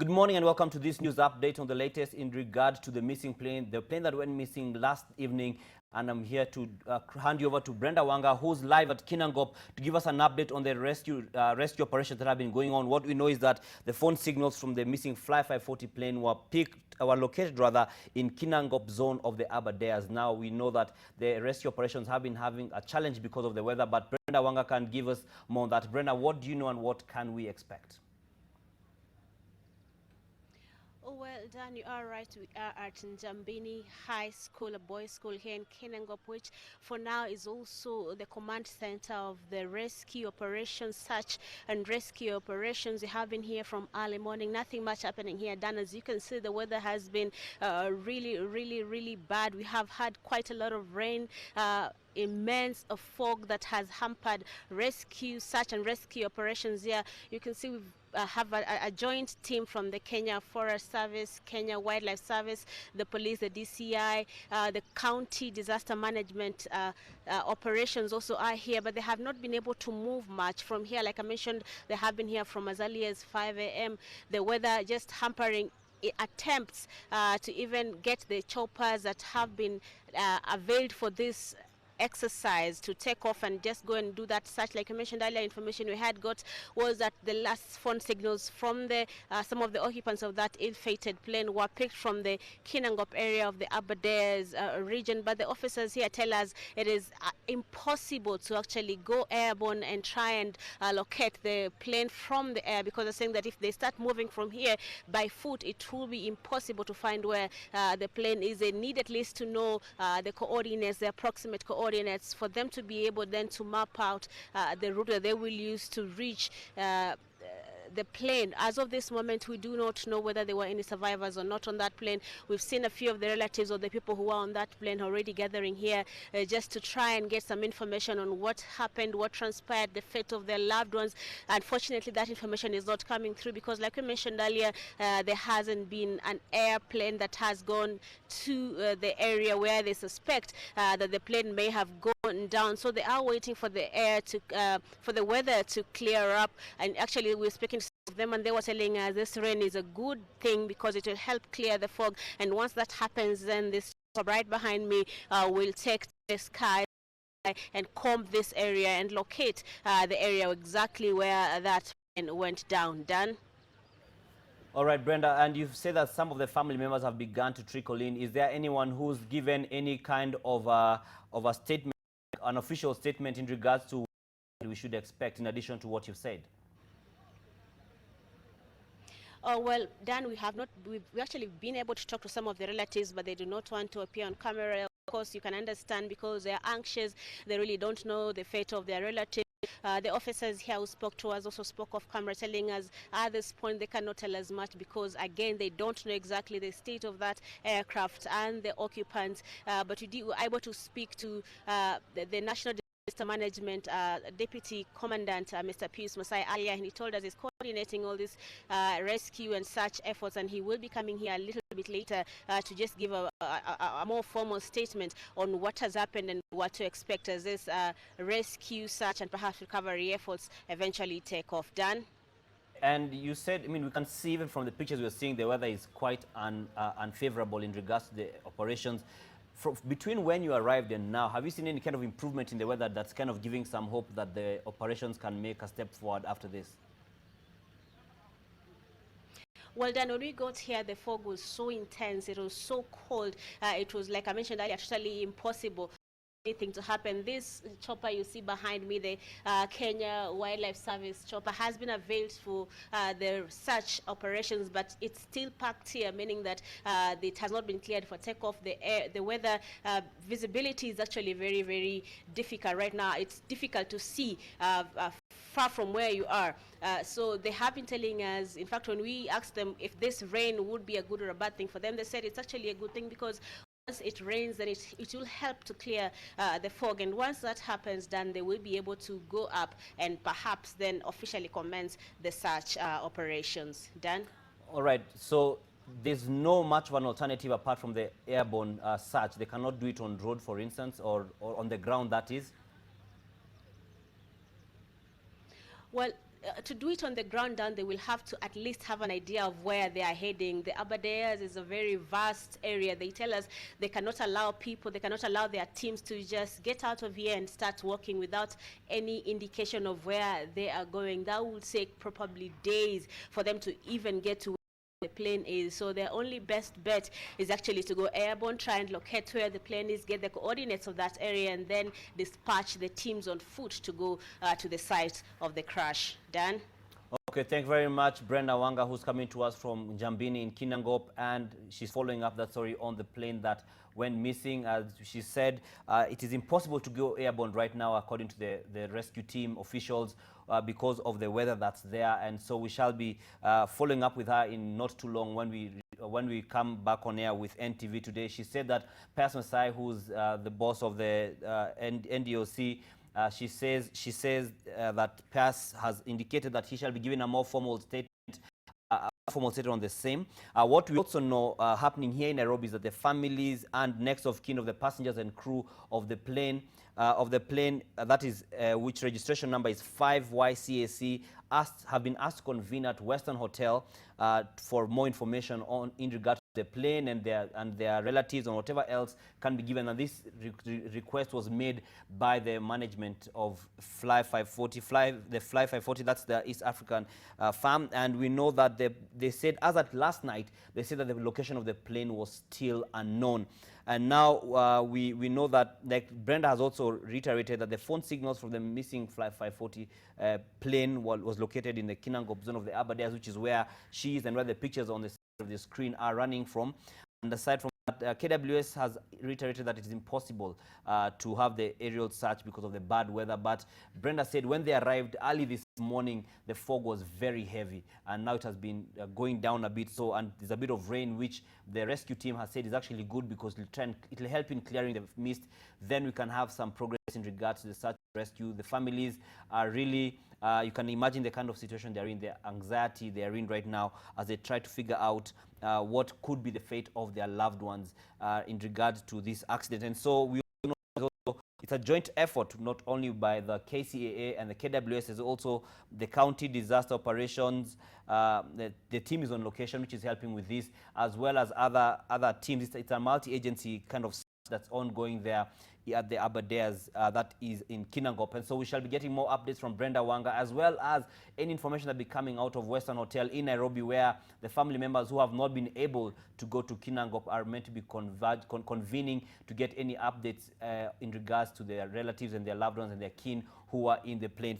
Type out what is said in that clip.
Good morning and welcome to this news update on the latest in regard to the missing plane, the plane that went missing last evening. And I'm here to hand you over to Brenda Wanga, who's live at Kinangop, to give us an update on the rescue operations that have been going on. What we know is that the phone signals from the missing Fly 540 plane were located in Kinangop zone of the Aberdares. Now we know that the rescue operations have been having a challenge because of the weather, but Brenda Wanga can give us more on that. Brenda, what do you know and what can we expect? Oh, well, Dan, you are right. We are at Njambini High School, a boys' school here in Kinangop, which for now is also the command center of the rescue operations, search and rescue operations. We have been here from early morning. Nothing much happening here, Dan. As you can see, the weather has been really bad. We have had quite a lot of rain. Immense fog that has hampered rescue, search and rescue operations here. You can see we've have a joint team from the Kenya Forest Service, Kenya Wildlife Service, the police, the DCI, the county disaster management operations also are here, but they have not been able to move much from here. Like I mentioned, they have been here from as early as 5 a.m. The weather just hampering attempts to even get the choppers that have been availed for this exercise to take off and just go and do that search. Like I mentioned earlier, information we had got was that the last phone signals from the some of the occupants of that ill-fated plane were picked from the Kinangop area of the Aberdares region, but the officers here tell us it is impossible to actually go airborne and try and locate the plane from the air, because they're saying that if they start moving from here by foot, it will be impossible to find where the plane is. They need at least to know the coordinates, the approximate coordinates, for them to be able then to map out the route that they will use to reach the plane. As of this moment, we do not know whether there were any survivors or not on that plane. We've seen a few of the relatives of the people who are on that plane already gathering here just to try and get some information on what happened, what transpired, the fate of their loved ones. Unfortunately, that information is not coming through because, like we mentioned earlier, there hasn't been an airplane that has gone to the area where they suspect that the plane may have gone down. So they are waiting for the air to, for the weather to clear up. And actually, we're speaking of them and they were telling us this rain is a good thing because it will help clear the fog, and once that happens, then this right behind me will take the sky and comb this area and locate the area exactly where that plane went down. Done. All right, Brenda, and you've said that some of the family members have begun to trickle in. Is there anyone who's given any kind of a statement, an official statement in regards to what we should expect in addition to what you've said? Oh, well, Dan, we've actually been able to talk to some of the relatives, but they do not want to appear on camera. Of course, you can understand because they're anxious. They really don't know the fate of their relatives. The officers here who spoke to us also spoke off camera, telling us at this point they cannot tell us much because, again, they don't know exactly the state of that aircraft and the occupants. But we were able to speak to the National Disaster Management Deputy Commandant, Mr. Pius Masai, earlier, and he told us he's coordinating all this rescue and search efforts, and he will be coming here a little bit later to just give a more formal statement on what has happened and what to expect as this rescue, search, and perhaps recovery efforts eventually take off. Dan? And you said, I mean, we can see even from the pictures we're seeing, the weather is quite unfavorable in regards to the operations. Between when you arrived and now, have you seen any kind of improvement in the weather that's kind of giving some hope that the operations can make a step forward after this? Well, then when we got here, the fog was so intense, it was so cold, it was, like I mentioned earlier, totally impossible anything to happen. This chopper you see behind me, the Kenya Wildlife Service chopper, has been availed for the search operations, but it's still parked here, meaning that it has not been cleared for takeoff. The weather visibility is actually very difficult right now. It's difficult to see far from where you are. So they have been telling us, in fact, when we asked them if this rain would be a good or a bad thing for them, they said it's actually a good thing because once it rains, then it will help to clear the fog, and once that happens, then they will be able to go up and perhaps then officially commence the search operations. Dan? All right, so there's no much of an alternative apart from the airborne search. They cannot do it on road, for instance, or on the ground, that is? Well, to do it on the ground down, they will have to at least have an idea of where they are heading. The Aberdares is a very vast area. They tell us they cannot allow people, they cannot allow their teams to just get out of here and start walking without any indication of where they are going. That will take probably days for them to even get to the plane is. So their only best bet is actually to go airborne, try and locate where the plane is, get the coordinates of that area, and then dispatch the teams on foot to go to the site of the crash. Dan? Okay, thank you very much, Brenda Wanga, who's coming to us from Njambini in Kinangop, and she's following up that story on the plane that went missing. As she said, it is impossible to go airborne right now, according to the rescue team officials, because of the weather that's there. And so we shall be following up with her in not too long when we come back on air with NTV today. She said that Piers Masai, who's the boss of the NDOC, she says that Piers has indicated that he shall be given a more formal statement on the same. What we also know happening here in Nairobi is that the families and next of kin of the passengers and crew of the plane, that is which registration number is 5YCAC, have been asked to convene at Western Hotel for more information in regard to the plane and their relatives and whatever else can be given. And this request was made by the management of Fly 540, that's the East African farm. And we know that they said, as at last night, they said that the location of the plane was still unknown. And now we know that, like Brenda has also reiterated, that the phone signals from the missing Fly 540 plane was located in the Kinangop zone of the Aberdares, which is where she is and where the pictures on the side of the screen are running from. And aside from that, KWS has reiterated that it is impossible to have the aerial search because of the bad weather. But Brenda said when they arrived early this morning, the fog was very heavy, and now it has been going down a bit. So, and there's a bit of rain, which the rescue team has said is actually good because it will help in clearing the mist. Then we can have some progress in regards to the search and rescue. The families are really, you can imagine the kind of situation they're in, the anxiety they're in right now as they try to figure out what could be the fate of their loved ones in regards to this accident. And so we know it's a joint effort, not only by the KCAA and the KWS, as also the county disaster operations. The team is on location, which is helping with this, as well as other teams. It's a multi-agency kind of that's ongoing there at the Aberdares, that is in Kinangop. And so we shall be getting more updates from Brenda Wanga, as well as any information that will be coming out of Western Hotel in Nairobi, where the family members who have not been able to go to Kinangop are meant to be convening to get any updates in regards to their relatives and their loved ones and their kin who are in the plane.